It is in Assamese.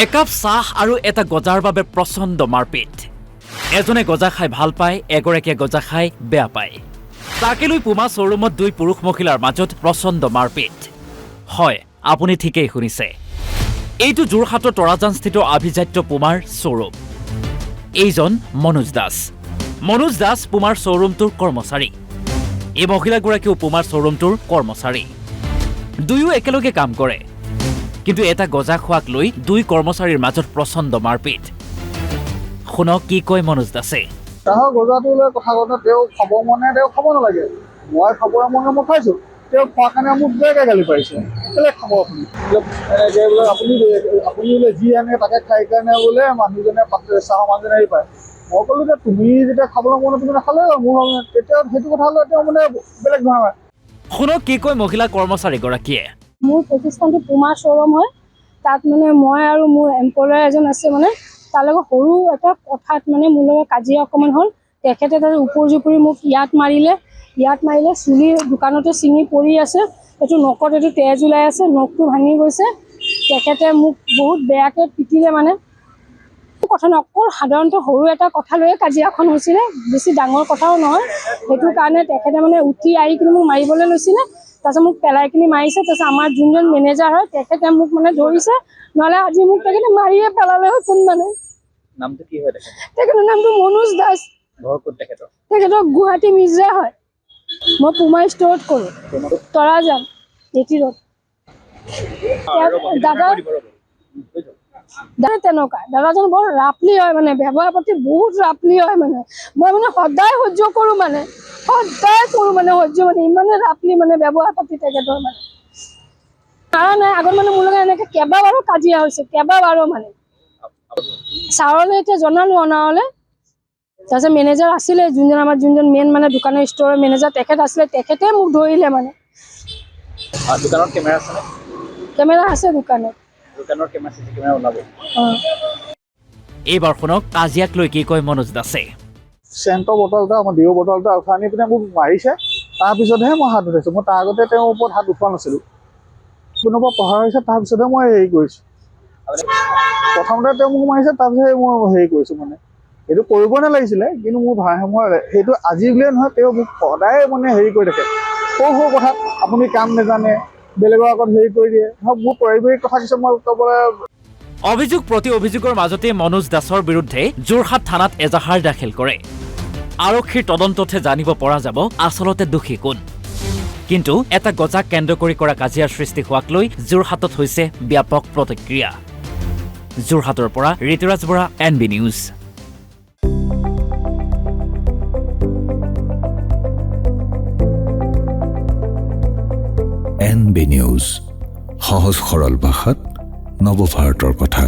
একাপ চাহ আৰু এটা গজাৰ বাবে প্ৰচণ্ড মাৰপিট এজনে গজা খাই ভাল পায় এগৰাকীয়ে গজা খাই বেয়া পায় তাকে লৈ পুমা শ্ব'ৰুমত দুই পুৰুষ মহিলাৰ মাজত প্ৰচণ্ড মাৰপিট হয় আপুনি ঠিকেই শুনিছে এইটো যোৰহাটৰ তৰাজানস্থিত আভিজাত্য পুমাৰ শ্ব'ৰুম এইজন মনোজ দাস পুমাৰ শ্ব'ৰুমটোৰ কৰ্মচাৰী এই মহিলাগৰাকীও পুমাৰ শ্ব'ৰুমটোৰ কৰ্মচাৰী দুয়ো একেলগে কাম কৰে কিন্তু এটা গজা খোৱাক লৈ দুই কৰ্মচাৰীৰ মাজত প্ৰচণ্ড মাৰপিট শুনক কি কয় মনোজ দাসে তাহৰ গজাটো লৈ কথা কথা তেওঁ খাব মনে তেওঁ খাব নালাগে মই খাব মনে মই খাইছোঁ তেওঁ খোৱাৰ কাৰণে মোক বেয়াকৈ গালি পাৰিছে কেলৈ খাব আপুনি এনেকৈ বোলে আপুনি বোলে যি আনে তাকে খাই কাৰণে বোলে মানুহজনে চাহৰ মানুহজনে হেৰি পায় মই ক'লোঁ যে তুমি যেতিয়া খাবলৈ মনে তুমি নাখালে মোৰ তেতিয়া সেইটো কথা হ'লে তেওঁ মানে বেলেগ ধৰণৰ শুনক কি কয় মহিলা কৰ্মচাৰীগৰাকীয়ে মোৰ প্ৰতিষ্ঠানটো পুমা শ্ব'ৰুম হয় তাত মানে মই আৰু মোৰ এমপ্লয়াৰ এজন আছে মানে তাৰ লগত সৰু এটা কথাত মানে মোৰ লগত কাজিয়া অকণমান হ'ল তেখেতে তাত ওপৰ জুপুৰি মোক ইয়াত মাৰিলে চুলি দোকানতে ছিঙি পৰি আছে এইটো নখত এইটো তেজ ওলাই আছে নখটো ভাঙি গৈছে তেখেতে মোক বহুত বেয়াকৈ পিটিলে মানে কথা নকল সাধাৰণতে সৰু এটা কথা লৈয়ে কাজিয়াখন হৈছিলে বেছি ডাঙৰ কথাও নহয় সেইটো কাৰণে তেখেতে মানে উঠি আহি কিনে মোক মাৰিবলৈ লৈছিলে তাৰপিছত মোক পেলাই কিনি মাৰিছে তাৰপিছত আমাৰ যোনজন মেনেজাৰ হয় তেখেতে মোক মানে ধৰিছে নহ'লে আজি মোক তেখেতে মাৰিয়ে পেলালে হয় কোন মানে নামটো কি হয় তেখেতৰ নামটো মনোজ দাস ঘৰ ক'ত তেখেতৰ গুৱাহাটী মিৰ্জা হয় মই পুমা ষ্ট'ৰত কৰোঁ তৰাজান এটি ৰোড দাদা তেনেকুৱা দাদাজন বৰ ৰাফলি হয় মানে ব্যৱহাৰ পাতি বহুত ৰাফলি হয় মানে মই মানে সদায় সহ্য কৰোঁ মানে সহ্য মানে ইমানে ৰাফলি মানে ব্যৱহাৰ পাতি তেখেতৰ মানে কাৰণ আগত মানে মোৰ লগত এনেকৈ কেইবাবাৰো কাজিয়া হৈছে মানে ছাৰলৈ এতিয়া জনালোঁ অনাবলৈ তাৰপিছত মেনেজাৰ আছিলে যোনজন মেইন মানে দোকানৰ ষ্ট'ৰৰ মেনেজাৰ তেখেত আছিলে তেখেতে মোক ধৰিলে মানে দোকানত কেমেৰা আছে কেমেৰা আছে দোকানত এইবাৰ শুনক কাজিয়াক লৈ কি কয় মনোজ দাসে চেণ্টৰ বটল এটা আমাৰ ডিঅ' বটল এটা উঠাই আনি পিনে মোক মাৰিছে তাৰপিছতহে মই হাত উঠাইছোঁ মই তাৰ আগতে তেওঁৰ ওপৰত হাত উঠোৱা নাছিলোঁ কোনোবা পঢ়া হৈছে তাৰপিছতহে মই হেৰি কৰিছোঁ প্ৰথমতে তেওঁ মোক মাৰিছে তাৰপিছতহে মই হেৰি কৰিছোঁ মানে সেইটো কৰিব নালাগিছিলে কিন্তু মোৰ মই সেইটো আজি বুলিয়ে নহয় তেওঁ মোক সদায় মানে হেৰি কৰি থাকে সৰু কথাত আপুনি কাম নাজানে বেলেগৰ আগত হেৰি কৰি দিয়ে ধৰক মোৰ পাৰিবাৰিক কথা কিছুমান মই ক'বলৈ অভিযোগ প্ৰতি অভিযোগৰ মাজতে মনোজ দাসৰ বিৰুদ্ধে যোৰহাট থানাত এজাহাৰ দাখিল কৰে আৰক্ষীৰ তদন্ততহে জানিব পৰা যাব আচলতে দোষী কোন কিন্তু এটা গজাক কেন্দ্ৰ কৰি কৰা কাজিয়াৰ সৃষ্টি হোৱাক লৈ যোৰহাটত হৈছে ব্যাপক প্ৰতিক্ৰিয়া যোৰহাটৰ পৰা Rituraj Bora NB news NB news সহজ সৰল ভাষাত নৱভাৰতৰ কথা।